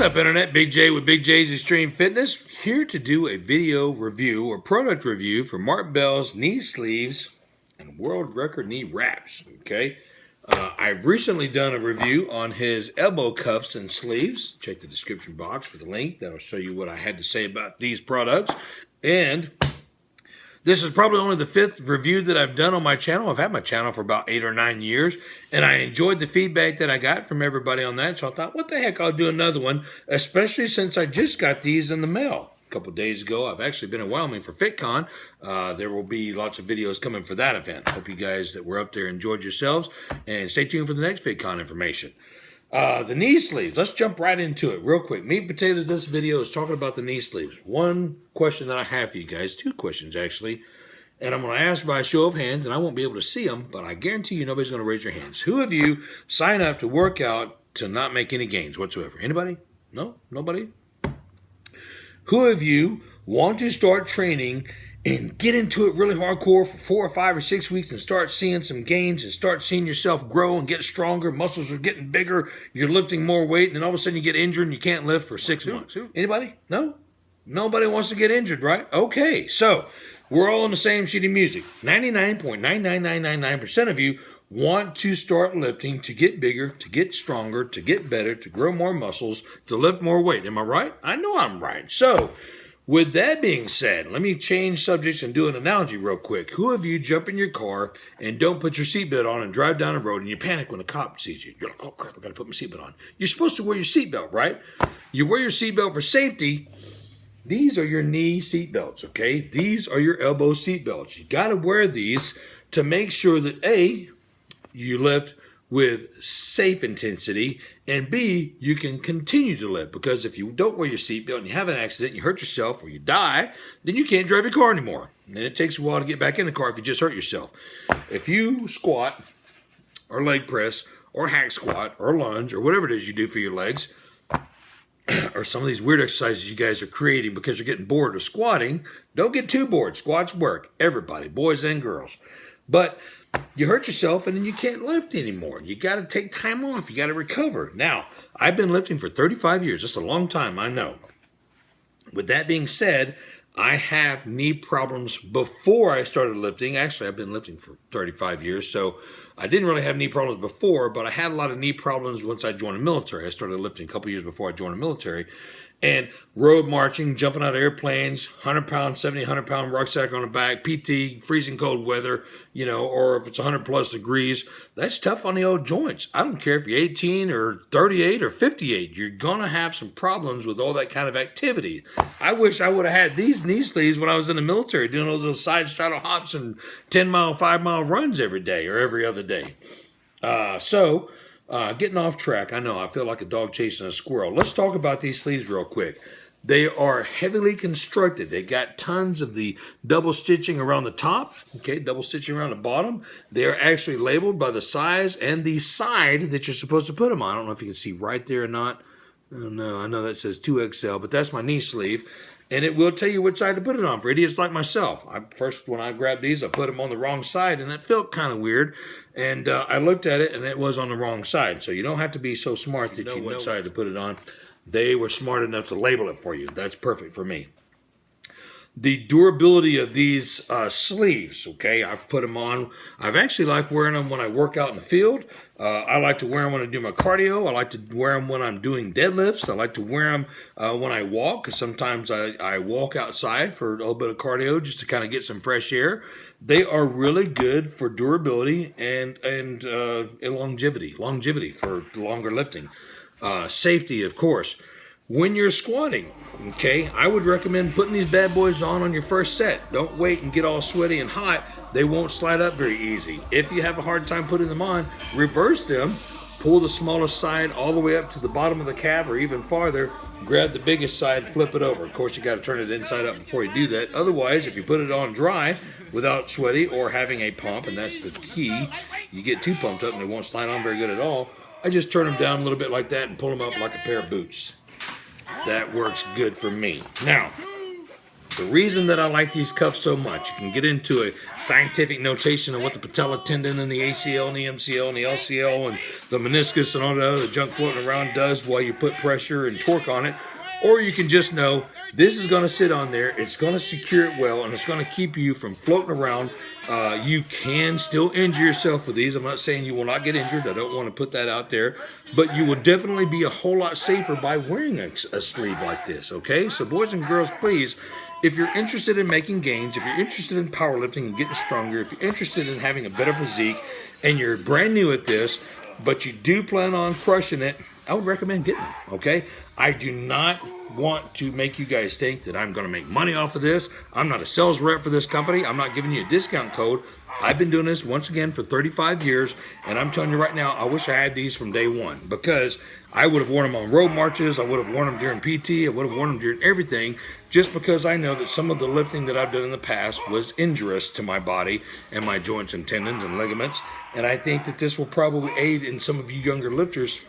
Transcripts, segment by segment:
up, Internet? Big J with Big J's Extreme Fitness, here to do a video review or product review for Mark Bell's knee sleeves and world record knee wraps. Okay, I've recently done a review on his elbow cuffs and sleeves. Check the description box for the link. That'll show you what I had to say about these products. And this is probably only the 5th review that I've done on my channel. I've had my channel for about 8 or 9 years, and I enjoyed the feedback that I got from everybody on that. So I thought, what the heck, I'll do another one, especially since I just got these in the mail a couple days ago. I've actually been in Wyoming for FitCon. There will be lots of videos coming for that event. Hope you guys that were up there enjoyed yourselves, and stay tuned for the next FitCon information. The knee sleeves, let's jump right into it real quick. Meat and potatoes, this video is talking about the knee sleeves. One question that I have for you guys, 2 questions actually, and I'm going to ask by a show of hands, and I won't be able to see them, but I guarantee you nobody's going to raise your hands. Who of you sign up to work out to not make any gains whatsoever? Anybody? No? Nobody? Who of you want to start training and get into it really hardcore for 4 or 5 or 6 weeks and start seeing some gains and start seeing yourself grow and get stronger, muscles are getting bigger, you're lifting more weight, and then all of a sudden you get injured and you can't lift for 6 months? Anybody? No? Nobody wants to get injured, right? Okay, so we're all on the same sheet of music. 99.99999% of you want to start lifting to get bigger, to get stronger, to get better, to grow more muscles, to lift more weight. Am I right? I know I'm right. So, with that being said, let me change subjects and do an analogy real quick. Who of you jump in your car and don't put your seatbelt on and drive down the road and you panic when a cop sees you? You're like, oh crap, I gotta put my seatbelt on. You're supposed to wear your seatbelt, right? You wear your seatbelt for safety. These are your knee seatbelts, okay? These are your elbow seatbelts. You gotta wear these to make sure that A, you lift with safe intensity, and B, you can continue to live. Because if you don't wear your seatbelt and you have an accident and you hurt yourself or you die, then you can't drive your car anymore. And it takes a while to get back in the car if you just hurt yourself. If you squat or leg press or hack squat or lunge or whatever it is you do for your legs, or some of these weird exercises you guys are creating because you're getting bored of squatting, don't get too bored. Squats work. Everybody, boys and girls. But you hurt yourself and then you can't lift anymore. You got to take time off. You got to recover. Now, I've been lifting for 35 years. That's a long time, I know. With that being said, I have knee problems before I started lifting. Actually, I've been lifting for 35 years, so I didn't really have knee problems before, but I had a lot of knee problems once I joined the military. I started lifting a couple years before I joined the military. And road marching, jumping out of airplanes, 100-pound, 70, 100-pound rucksack on the back, PT, freezing cold weather, you know, or if it's 100-plus degrees, that's tough on the old joints. I don't care if you're 18 or 38 or 58. You're going to have some problems with all that kind of activity. I wish I would have had these knee sleeves when I was in the military, doing all those side straddle hops and 10-mile, 5-mile runs every day or every other day. Getting off track, I know, I feel like a dog chasing a squirrel. Let's talk about these sleeves real quick. They are heavily constructed. They got tons of the double stitching around the top, okay, double stitching around the bottom. They are actually labeled by the size and the side that you're supposed to put them on. I don't know if you can see right there or not. Oh, no, I know that says 2XL, but that's my knee sleeve. And it will tell you which side to put it on for idiots like myself. When I grabbed these, I put them on the wrong side, and that felt kind of weird. And I looked at it, and it was on the wrong side. So you don't have to be so smart that you know which side to put it on. They were smart enough to label it for you. That's perfect for me. The durability of these sleeves, okay, I've put them on. I've actually liked wearing them when I work out in the field. I like to wear them when I do my cardio. I like to wear them when I'm doing deadlifts. I like to wear them when I walk, because sometimes I walk outside for a little bit of cardio just to kind of get some fresh air. They are really good for durability and longevity for longer lifting. Safety, of course. When you're squatting, okay, I would recommend putting these bad boys on your first set. Don't wait and get all sweaty and hot. They won't slide up very easy. If you have a hard time putting them on, reverse them, pull the smallest side all the way up to the bottom of the calf or even farther, grab the biggest side, flip it over. Of course, you got to turn it inside out before you do that. Otherwise, if you put it on dry without sweaty or having a pump, and that's the key, you get too pumped up and they won't slide on very good at all. I just turn them down a little bit like that and pull them up like a pair of boots. That works good for me. Now, The reason that I like these cuffs so much, you can get into a scientific notation of what the patella tendon and the ACL and the MCL and the LCL and the meniscus and all the other junk floating around does while you put pressure and torque on it. Or you can just know this is going to sit on there, it's going to secure it well, and it's going to keep you from floating around. You can still injure yourself with these. I'm not saying you will not get injured. I don't want to put that out there. But you will definitely be a whole lot safer by wearing a sleeve like this, okay? So boys and girls, please, if you're interested in making gains, if you're interested in powerlifting and getting stronger, if you're interested in having a better physique, and you're brand new at this, but you do plan on crushing it, I would recommend getting them, okay? I do not want to make you guys think that I'm going to make money off of this. I'm not a sales rep for this company. I'm not giving you a discount code. I've been doing this, once again, for 35 years, and I'm telling you right now, I wish I had these from day one, because I would have worn them on road marches, I would have worn them during PT, I would have worn them during everything, just because I know that some of the lifting that I've done in the past was injurious to my body and my joints and tendons and ligaments, and I think that this will probably aid in some of you younger lifters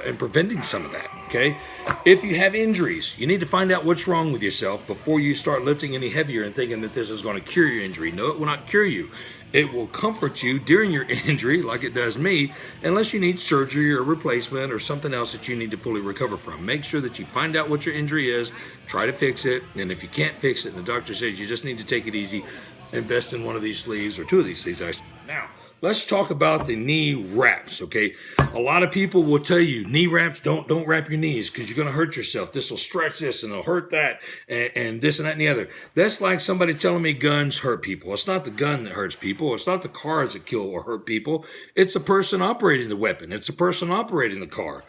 in preventing some of that, okay? If you have injuries, you need to find out what's wrong with yourself before you start lifting any heavier and thinking that this is going to cure your injury. No, it will not cure you. It will comfort you during your injury, like it does me, unless you need surgery or replacement or something else that you need to fully recover from. Make sure that you find out what your injury is, try to fix it, and if you can't fix it and the doctor says you just need to take it easy, invest in one of these sleeves, or two of these sleeves. Now, let's talk about the knee wraps, okay? A lot of people will tell you, knee wraps, don't wrap your knees because you're going to hurt yourself. This will stretch this and it'll hurt that and this and that and the other. That's like somebody telling me guns hurt people. It's not the gun that hurts people. It's not the cars that kill or hurt people. It's the person operating the weapon. It's the person operating the car.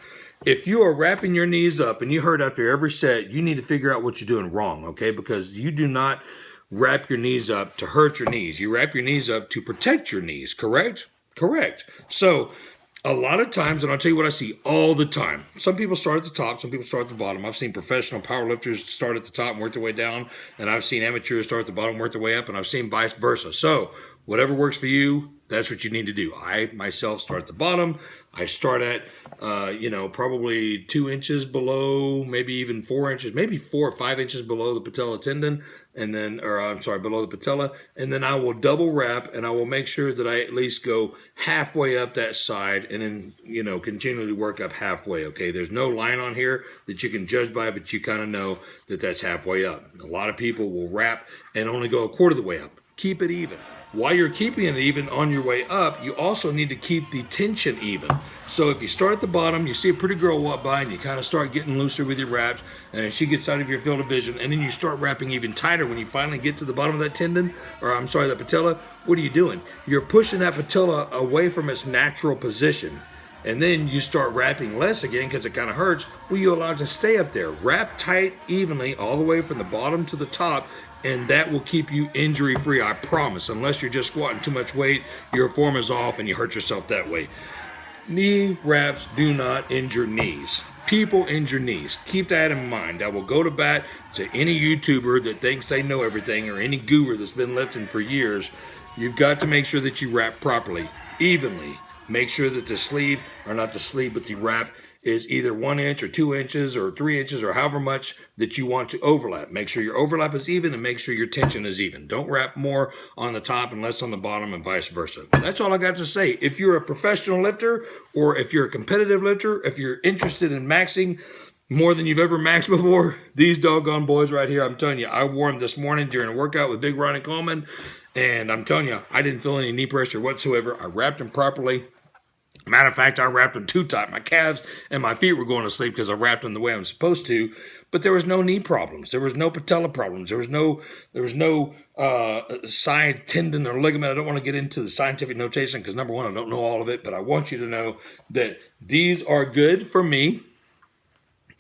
If you are wrapping your knees up and you hurt after every set, you need to figure out what you're doing wrong, okay? Because you do not wrap your knees up to hurt your knees. You wrap your knees up to protect your knees, correct? Correct. So a lot of times, and I'll tell you what I see all the time. Some people start at the top, some people start at the bottom. I've seen professional powerlifters start at the top and work their way down, and I've seen amateurs start at the bottom and work their way up, and I've seen vice versa. So whatever works for you, that's what you need to do. I myself start at the bottom. I start at, probably 2 inches below, maybe even 4 inches, maybe 4 or 5 inches below the patella tendon, below the patella, and then I will double wrap, and I will make sure that I at least go halfway up that side, and then, continually work up halfway, okay? There's no line on here that you can judge by, but you kind of know that that's halfway up. A lot of people will wrap and only go a quarter of the way up. Keep it even. While you're keeping it even on your way up, you also need to keep the tension even. So if you start at the bottom, you see a pretty girl walk by and you kind of start getting looser with your wraps, and then she gets out of your field of vision, and then you start wrapping even tighter when you finally get to the bottom of that tendon, that patella. What are you doing? You're pushing that patella away from its natural position, and then you start wrapping less again because it kind of hurts. Well, you allow it to stay up there. Wrap tight evenly all the way from the bottom to the top, and that will keep you injury-free, I promise. Unless you're just squatting too much weight, your form is off, and you hurt yourself that way. Knee wraps do not injure knees. People injure knees. Keep that in mind. I will go to bat to any YouTuber that thinks they know everything, or any guru that's been lifting for years. You've got to make sure that you wrap properly, evenly. Make sure that the sleeve, or not the sleeve, but the wrap is either 1 inch or 2 inches or 3 inches or however much that you want to overlap. Make sure your overlap is even, and make sure your tension is even. Don't wrap more on the top and less on the bottom, and vice versa. That's all I got to say. If you're a professional lifter, or if you're a competitive lifter, if you're interested in maxing more than you've ever maxed before, these doggone boys right here, I'm telling you, I wore them this morning during a workout with Big Ronnie Coleman, and I'm telling you, I didn't feel any knee pressure whatsoever. I wrapped them properly. Matter of fact, I wrapped them too tight. My calves and my feet were going to sleep because I wrapped them the way I'm supposed to. But there was no knee problems. There was no patella problems. There was no side tendon or ligament. I don't want to get into the scientific notation because, number one, I don't know all of it. But I want you to know that these are good for me.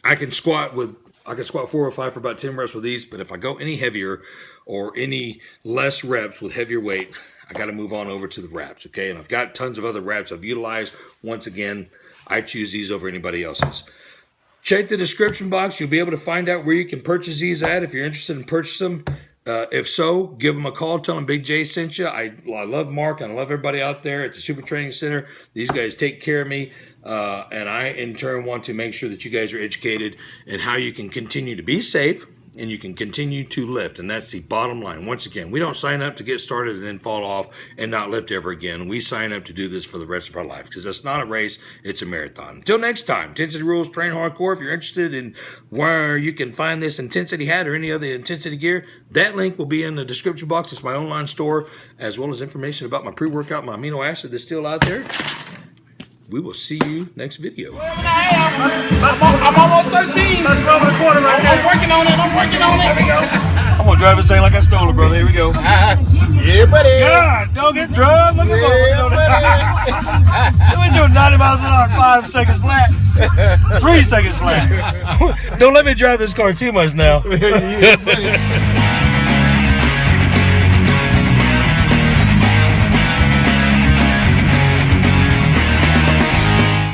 I can squat 4 or 5 for about 10 reps with these. But if I go any heavier or any less reps with heavier weight, I got to move on over to the wraps, okay? And I've got tons of other wraps I've utilized. Once again, I choose these over anybody else's. Check the description box. You'll be able to find out where you can purchase these at if you're interested in purchasing them. If so, give them a call. Tell them Big J sent you. I love Mark, and I love everybody out there at the Super Training Center. These guys take care of me, and I, in turn, want to make sure that you guys are educated in how you can continue to be safe and you can continue to lift. And that's the bottom line. Once again, we don't sign up to get started and then fall off and not lift ever again. We sign up to do this for the rest of our life, because it's not a race, it's a marathon. Until next time, Intensity Rules, Train Hardcore. If you're interested in where you can find this intensity hat or any other intensity gear, that link will be in the description box. It's my online store, as well as information about my pre-workout, my amino acid that's still out there. We will see you next video. I'm almost 13. That's 12 and a quarter right there. I'm working on it. There we go. I'm gonna drive this thing like I stole it, brother. Here we go. Yeah, buddy. God, don't get drugged. Look at Yeah, we're doing 90 miles an hour, 5 seconds flat. 3 seconds flat. Don't let me drive this car too much now. Yeah, buddy.